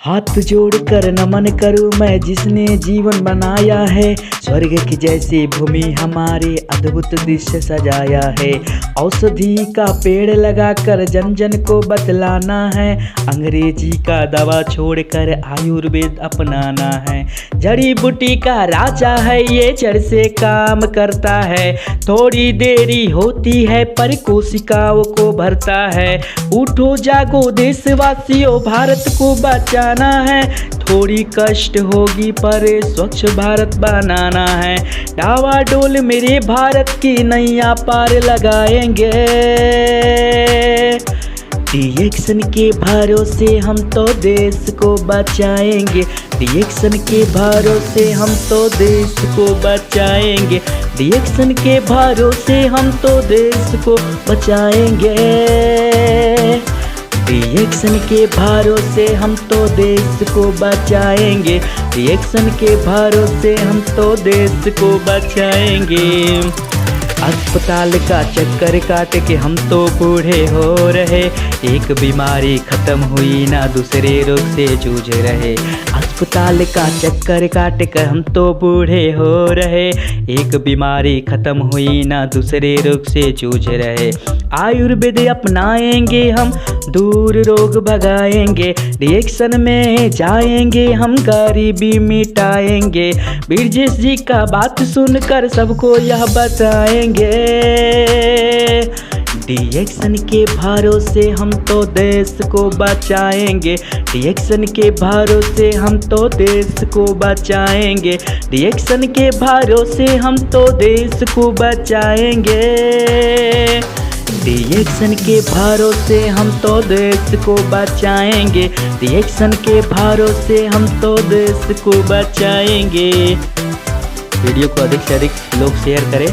हाथ जोड़कर नमन करूं मैं जिसने जीवन बनाया है। स्वर्ग की जैसी भूमि हमारे अद्भुत दृश्य सजाया है। औषधि का पेड़ लगाकर जन जन को बतलाना है। अंग्रेजी का दवा छोड़कर आयुर्वेद अपनाना है। जड़ी बूटी का राजा है ये, जड़ से काम करता है। थोड़ी देरी होती है पर कोशिकाओं को भरता है। उठो जागो देशवासियों, भारत को बचाना है। थोड़ी कष्ट होगी पर स्वच्छ भारत बनाना है। डावाडोल मेरे भारत की नैया पार लगाएंगे। रिएक्शन के भरोसे हम तो देश को बचाएंगे। रिएक्शन के भरोसे हम तो देश को बचाएंगे। रिएक्शन के भरोसे हम तो देश को बचाएंगे। रिएक्शन के भरोसे हम तो देश को बचाएंगे। रिएक्शन के भरोसे हम तो देश को बचाएंगे। अस्पताल का चक्कर काट के हम तो बूढ़े हो रहे। एक बीमारी खत्म हुई ना दूसरे रोग से जूझ रहे। अस्पताल का चक्कर काट कर हम तो बूढ़े हो रहे। एक बीमारी खत्म हुई ना दूसरे रोग से जूझ रहे। आयुर्वेद अपनाएंगे हम, दूर रोग भगाएंगे। रिएक्शन में जाएंगे हम, गरीबी मिटाएंगे। ब्रिजेश जी का बात सुनकर सबको यह बताएंगे। रिएक्शन के भरोसे हम तो देश को बचाएंगे। रिएक्शन के भरोसे हम तो देश को बचाएंगे। रिएक्शन के भरोसे हम तो देश को बचाएंगे। रिएक्शन के भरोसे हम तो देश को बचाएंगे। रिएक्शन के भरोसे हम तो देश को बचाएंगे। वीडियो को अधिक से अधिक लोग शेयर करें।